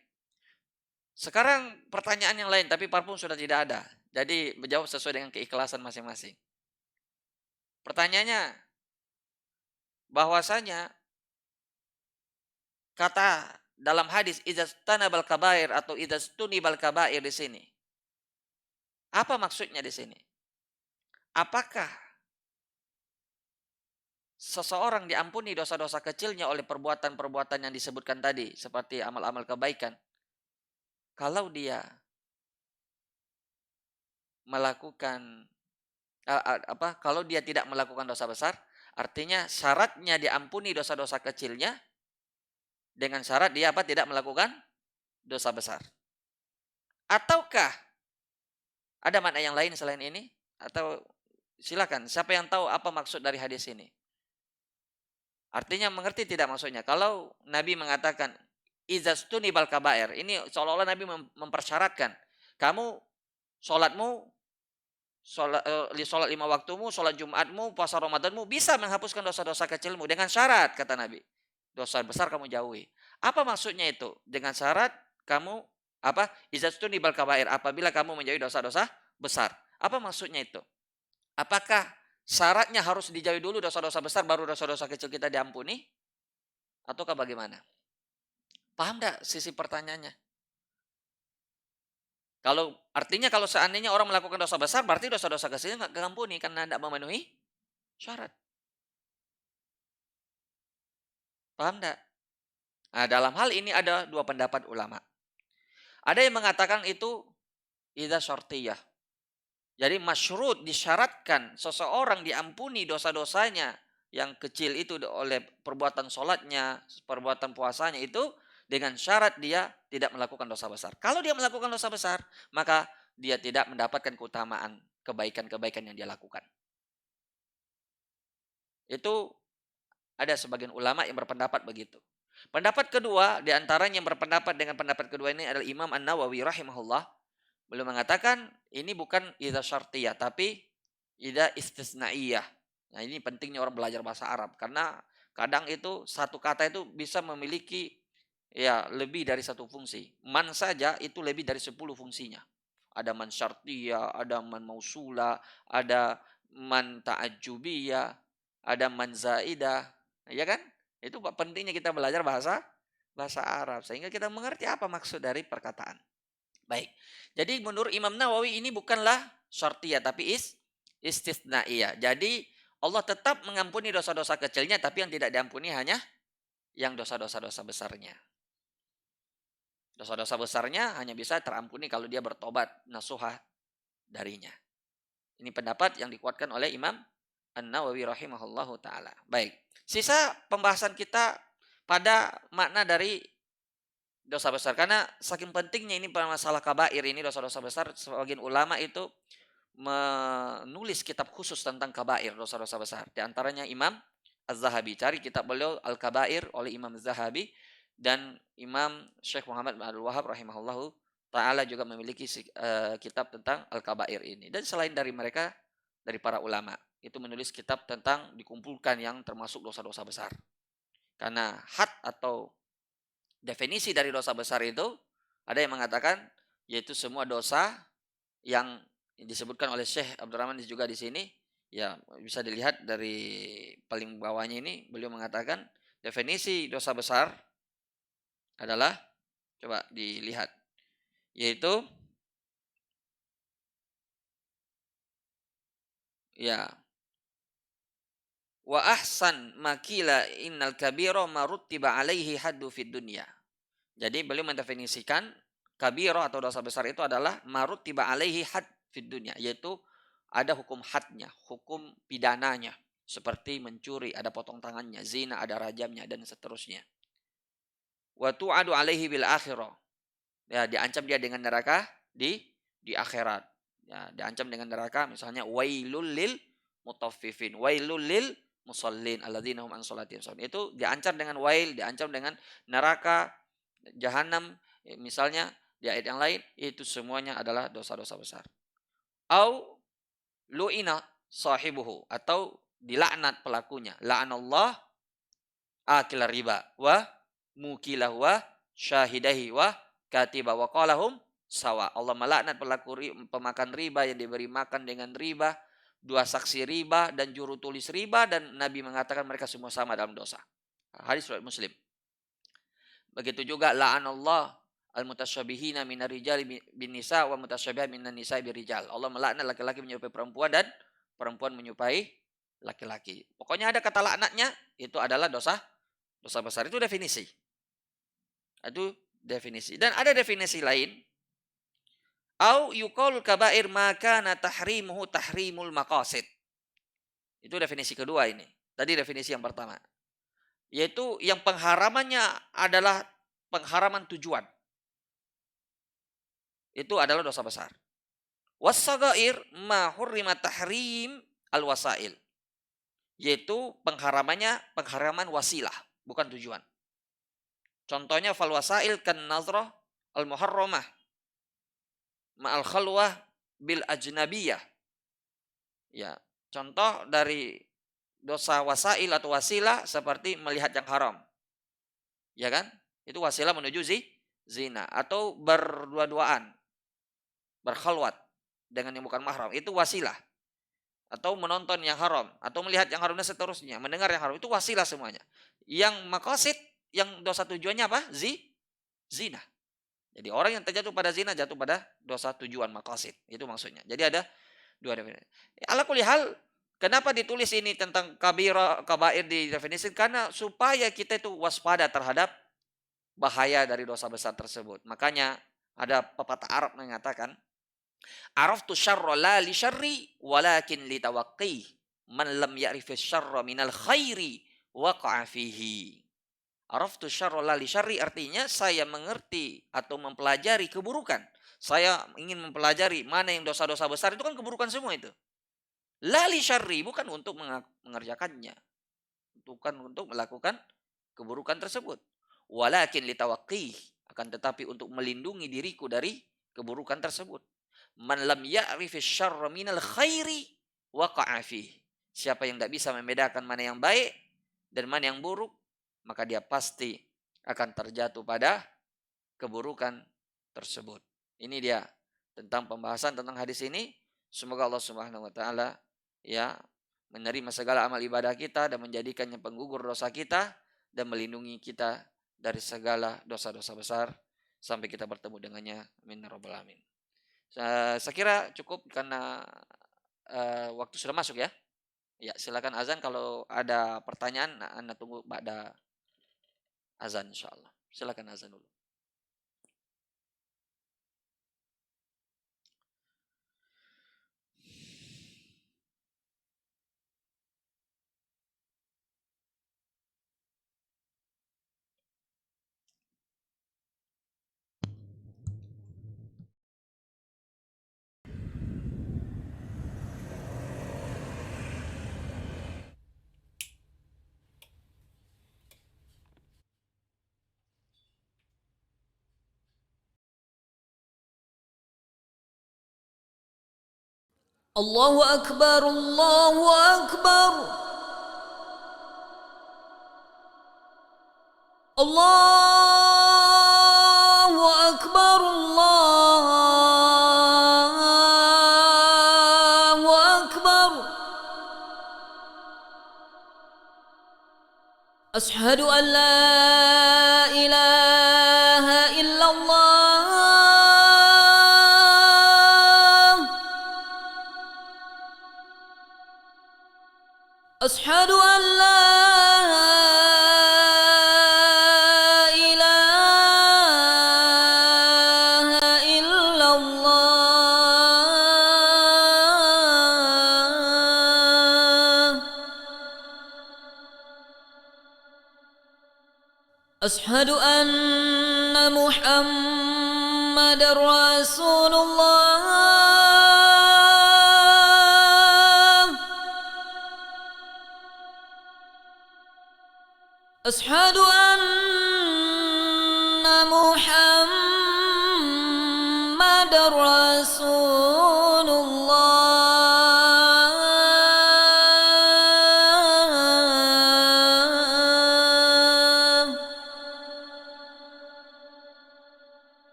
Sekarang pertanyaan yang lain, tapi parfum sudah tidak ada. Jadi menjawab sesuai dengan keikhlasan masing-masing. Pertanyaannya, bahwasanya kata dalam hadis izastanabal kabair atau izastunibal kabair di sini. Apa maksudnya di sini? Apakah seseorang diampuni dosa-dosa kecilnya oleh perbuatan-perbuatan yang disebutkan tadi, seperti amal-amal kebaikan, kalau dia melakukan kalau dia tidak melakukan dosa besar, artinya syaratnya diampuni dosa-dosa kecilnya dengan syarat dia tidak melakukan dosa besar. Ataukah ada makna yang lain selain ini? Atau silakan, siapa yang tahu apa maksud dari hadis ini? Artinya mengerti tidak maksudnya? Kalau Nabi mengatakan izastunibal kabair, ini seolah-olah Nabi mempersyaratkan kamu sholatmu, sholat 5 waktumu, sholat Jumatmu, puasa Ramadanmu bisa menghapuskan dosa-dosa kecilmu dengan syarat, kata Nabi. Dosa besar kamu jauhi. Apa maksudnya itu? Dengan syarat kamu izastunibal kabair, apabila kamu menjauhi dosa-dosa besar. Apa maksudnya itu? Apakah syaratnya harus dijauhi dulu dosa-dosa besar baru dosa-dosa kecil kita diampuni? Ataukah bagaimana? Paham enggak sisi pertanyaannya? Kalau seandainya orang melakukan dosa besar, berarti dosa-dosa kecilnya nggak diampuni karena tidak memenuhi syarat. Paham enggak? Nah, dalam hal ini ada dua pendapat ulama. Ada yang mengatakan itu idza syartiyah. Jadi masyrut, disyaratkan seseorang diampuni dosa-dosanya yang kecil itu oleh perbuatan sholatnya, perbuatan puasanya itu dengan syarat dia tidak melakukan dosa besar. Kalau dia melakukan dosa besar, maka dia tidak mendapatkan keutamaan kebaikan-kebaikan yang dia lakukan. Itu ada sebagian ulama yang berpendapat begitu. Pendapat kedua, diantaranya yang berpendapat dengan pendapat kedua ini adalah Imam An-Nawawi rahimahullah. Beliau mengatakan ini bukan idza syartiyah, tapi idza istisnaiyah. Nah, ini pentingnya orang belajar bahasa Arab karena kadang itu satu kata itu bisa memiliki lebih dari satu fungsi. Man saja itu lebih dari 10 fungsinya. Ada man syartiyah, ada man mausula, ada man ta'ajjubiyah, ada man zaidah, ya kan? Itu pentingnya kita belajar bahasa Arab sehingga kita mengerti apa maksud dari perkataan. Baik. Jadi menurut Imam Nawawi ini bukanlah syartiyah tapi istisnaiyah. Jadi Allah tetap mengampuni dosa-dosa kecilnya tapi yang tidak diampuni hanya yang dosa-dosa besarnya. Dosa-dosa besarnya hanya bisa terampuni kalau dia bertobat nasuha darinya. Ini pendapat yang dikuatkan oleh Imam An-Nawawi rahimahullahu taala. Baik. Sisa pembahasan kita pada makna dari dosa besar, karena saking pentingnya ini masalah kabair ini dosa-dosa besar, sebagian ulama itu menulis kitab khusus tentang kabair, dosa-dosa besar. Di antaranya Imam Az-Zahabi, cari kitab beliau Al-Kabair oleh Imam Az-Zahabi, dan Imam Syekh Muhammad bin Abdul Wahab rahimahullahu taala juga memiliki kitab tentang Al-Kabair ini. Dan selain dari mereka, dari para ulama itu menulis kitab tentang dikumpulkan yang termasuk dosa-dosa besar. Karena had atau definisi dari dosa besar itu ada yang mengatakan yaitu semua dosa yang disebutkan oleh Syekh Abdurrahman juga di sini, ya bisa dilihat dari paling bawahnya ini beliau mengatakan definisi dosa besar adalah, coba dilihat, yaitu wa ahsan makila innal kabira maruttiba alaihi haddu fid dunya. Jadi beliau mendefinisikan kabirah atau dosa besar itu adalah marut tiba alaihi had fid dunya, yaitu ada hukum hadnya, hukum pidananya, seperti mencuri ada potong tangannya, zina ada rajamnya dan seterusnya. Wa tu'adu alaihi bil akhirah. Ya, diancam dia dengan neraka di akhirat. Ya, diancam dengan neraka misalnya wailul lil mutaffifin, wailul lil musallin alladzina hum an salatihim sahun. Itu diancam dengan wail, diancam dengan neraka, jahanam, misalnya di ayat yang lain, itu semuanya adalah dosa-dosa besar. Au lu'ina sahibuhu, atau dilaknat pelakunya. La'anallah akil riba wa mukilah wa syahidahi wa katiba wa qalahum sawa. Allah melaknat pelaku pemakan riba yang diberi makan dengan riba, dua saksi riba dan juru tulis riba, dan Nabi mengatakan mereka semua sama dalam dosa. Hadis riwayat Muslim. Begitu juga la'anallah al-mutasyabihina minar rijali bin nisa wa mutasyabihat minan nisa birijal. Allah melaknat laki-laki menyerupai perempuan dan perempuan menyerupai laki-laki. Pokoknya ada kata laknatnya, itu adalah dosa besar. Itu definisi. Itu definisi. Dan ada definisi lain. Au yuqal kabair maka tahrimuhu tahrimul maqasid. Itu definisi kedua ini. Tadi definisi yang pertama. Yaitu yang pengharamannya adalah pengharaman tujuan. Itu adalah dosa besar. Was-sagair ma hurrima tahrim al-wasail. Yaitu pengharaman wasilah, bukan tujuan. Contohnya fal wasail kan nazrah al-muharramah ma'al khalwah bil ajnabiyah. Ya, contoh dari dosa wasail atau wasilah seperti melihat yang haram. Ya kan? Itu wasilah menuju zina atau berdua-duaan, berkhalwat dengan yang bukan mahram, itu wasilah. Atau menonton yang haram, atau melihat yang haram dan seterusnya, mendengar yang haram, itu wasilah semuanya. Yang maqasid, yang dosa tujuannya apa? Zina. Jadi orang yang terjatuh pada zina jatuh pada dosa tujuan maqasid. Itu maksudnya. Jadi ada dua definisi. Ala kulli hal, kenapa ditulis ini tentang kabair didefinisikan? Karena supaya kita itu waspada terhadap bahaya dari dosa besar tersebut. Makanya ada pepatah Arab mengatakan, araftu syarra la li syarri walakin li tawaqqi man lam ya'rif syarra minal khairi waqa'a fihi. Araftu syarra la li syarri artinya saya mengerti atau mempelajari keburukan. Saya ingin mempelajari mana yang dosa-dosa besar, itu kan keburukan semua itu. La li syarri bukan untuk mengerjakannya. Bukan untuk melakukan keburukan tersebut. Walakin li tawaqqi, akan tetapi untuk melindungi diriku dari keburukan tersebut. Man lam ya'rif syarra minal khairi waqa'a fihi. Siapa yang tidak bisa membedakan mana yang baik dan mana yang buruk, maka dia pasti akan terjatuh pada keburukan tersebut. Ini dia tentang pembahasan tentang hadis ini. Semoga Allah Subhanahu wa taala ya menerima segala amal ibadah kita dan menjadikannya penggugur dosa kita dan melindungi kita dari segala dosa-dosa besar sampai kita bertemu dengannya. Amin ya rabbal alamin. Saya kira cukup karena waktu sudah masuk ya. Ya, silakan azan, kalau ada pertanyaan Anda tunggu ba'da azan insyaallah. Silakan azan dulu. الله أكبر الله أكبر الله أكبر الله أكبر أشهد أن لا إله إلا الله أشهد أن لا أشهد أن محمد رسول الله. أشهد أن محمد رسول الله.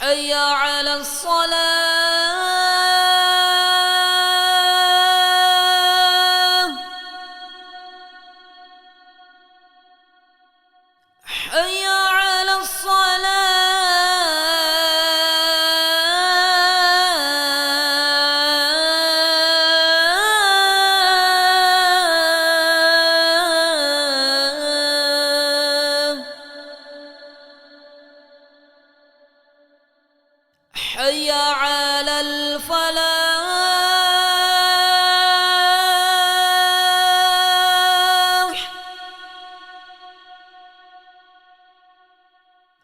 حي على الصلاة. حي على الصلاة. حي على الفلاح.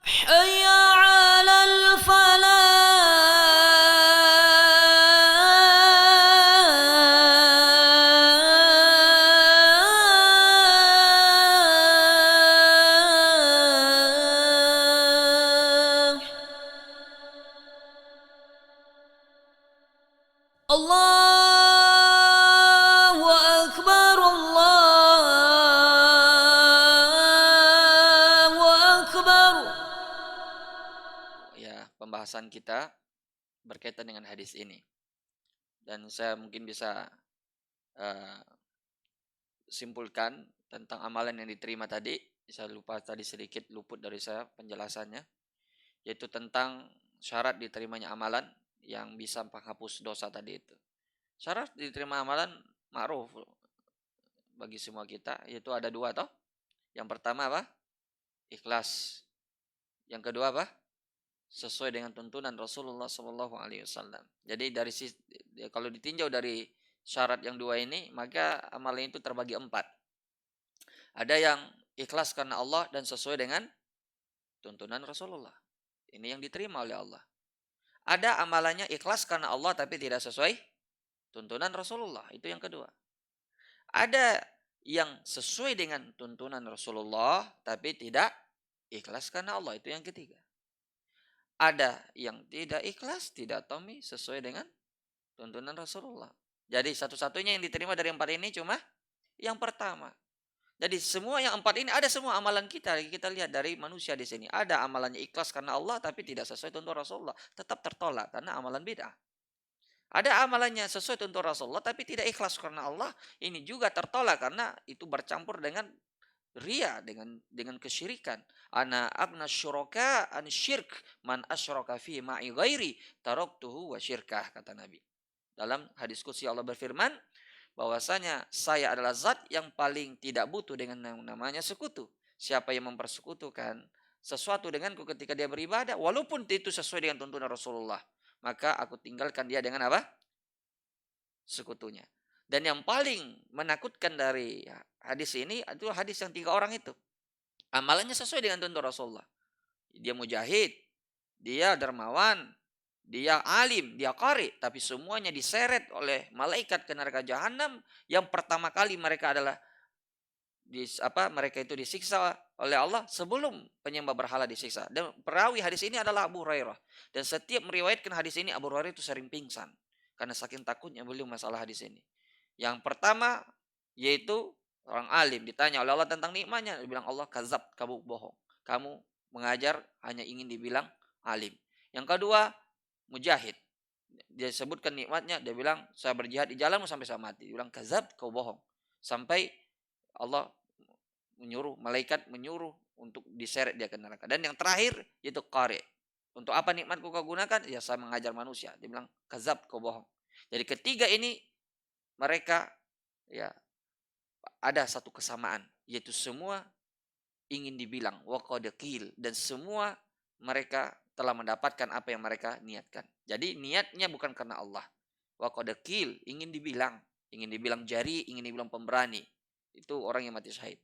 حي على الفلاح. الله أكبر الله أكبر. Ya, pembahasan kita berkaitan dengan hadis ini. Dan saya mungkin bisa eh, simpulkan tentang amalan yang diterima tadi. Saya lupa tadi sedikit luput dari saya penjelasannya. Yaitu tentang syarat diterimanya amalan yang bisa menghapus dosa tadi itu. Syarat diterima amalan ma'ruf bagi semua kita, yaitu ada dua toh. Yang pertama apa? Ikhlas. Yang kedua apa? Sesuai dengan tuntunan Rasulullah SAW. Jadi kalau ditinjau dari syarat yang dua ini, maka amalan itu terbagi 4. Ada yang ikhlas karena Allah dan sesuai dengan tuntunan Rasulullah. Ini yang diterima oleh Allah. Ada amalannya ikhlas karena Allah tapi tidak sesuai tuntunan Rasulullah. Itu yang kedua. Ada yang sesuai dengan tuntunan Rasulullah tapi tidak ikhlas karena Allah. Itu yang ketiga. Ada yang tidak ikhlas, tidak tomi sesuai dengan tuntunan Rasulullah. Jadi satu-satunya yang diterima dari 4 ini cuma yang pertama. Jadi semua yang 4 ini ada semua amalan kita. Kita lihat dari manusia di sini. Ada amalannya ikhlas karena Allah tapi tidak sesuai tuntunan Rasulullah. Tetap tertolak karena amalan bid'ah. Ada amalannya sesuai tuntunan Rasulullah tapi tidak ikhlas karena Allah. Ini juga tertolak karena itu bercampur dengan ria, dengan kesyirikan. Ana agna syuraka an syirk man asyraka fi ma'i ghairi taraktuhu wa syirkah, kata Nabi. Dalam hadis qudsi Allah berfirman bahwasanya saya adalah zat yang paling tidak butuh dengan yang namanya sekutu. Siapa yang mempersekutukan sesuatu denganku ketika dia beribadah, walaupun itu sesuai dengan tuntunan Rasulullah, maka aku tinggalkan dia dengan apa? Sekutunya. Dan yang paling menakutkan dari hadis ini adalah hadis yang 3 orang itu. Amalannya sesuai dengan tuntunan Rasulullah. Dia mujahid, dia dermawan, dia alim, dia qari, tapi semuanya diseret oleh malaikat ke neraka jahanam. Yang pertama kali mereka adalah mereka itu disiksa oleh Allah sebelum penyembah berhala disiksa. Dan perawi hadis ini adalah Abu Hurairah. Dan setiap meriwayatkan hadis ini Abu Hurairah itu sering pingsan karena saking takutnya beliau masalah hadis ini. Yang pertama yaitu orang alim ditanya oleh Allah tentang nikmatnya, dia bilang Allah kazab, kamu bohong. Kamu mengajar hanya ingin dibilang alim. Yang kedua mujahid. Dia sebutkan nikmatnya, dia bilang saya berjihad di jalanmu sampai saya mati. Dia bilang kazab, kau bohong. Sampai Allah malaikat menyuruh untuk diseret dia ke neraka. Dan yang terakhir yaitu qari. Untuk apa nikmatku kau gunakan? Ya saya mengajar manusia. Dia bilang kazab, kau bohong. Jadi ketiga ini mereka ya ada satu kesamaan, yaitu semua ingin dibilang waqadqil, dan semua mereka telah mendapatkan apa yang mereka niatkan. Jadi niatnya bukan karena Allah. Waqadqil, ingin dibilang jari, ingin dibilang pemberani. Itu orang yang mati syahid.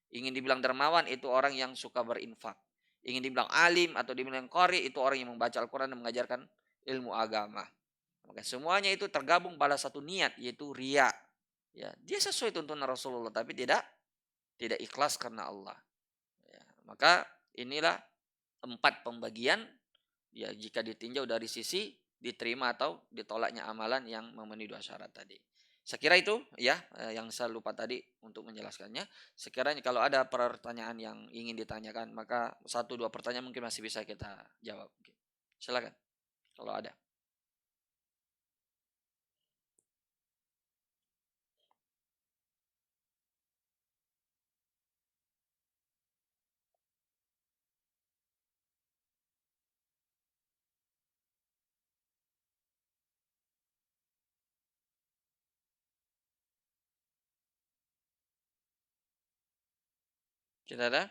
Ingin dibilang dermawan itu orang yang suka berinfak. Ingin dibilang alim atau dibilang qari itu orang yang membaca Al-Quran dan mengajarkan ilmu agama. Maka semuanya itu tergabung pada satu niat yaitu ria. Ya, dia sesuai tuntunan Rasulullah tapi tidak ikhlas karena Allah. Ya, maka inilah 4 pembagian ya jika ditinjau dari sisi diterima atau ditolaknya amalan yang memenuhi 2 syarat tadi. Saya kira itu ya yang saya lupa tadi untuk menjelaskannya. Sekiranya kalau ada pertanyaan yang ingin ditanyakan maka 1-2 pertanyaan mungkin masih bisa kita jawab. Silakan kalau ada. Tidak ada?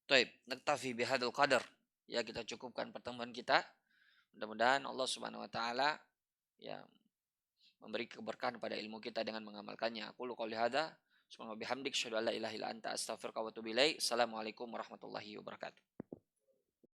Baik, naktafi bihadzal qadar. Ya kita cukupkan pertemuan kita. Mudah-mudahan Allah Subhanahu wa taala ya memberi keberkahan pada ilmu kita dengan mengamalkannya. Aku qouli hadza, subhanallahi bihamdik, asyhadu an la ilaha illa anta, astaghfiruka wa atubu ilaik. Assalamualaikum warahmatullahi wabarakatuh.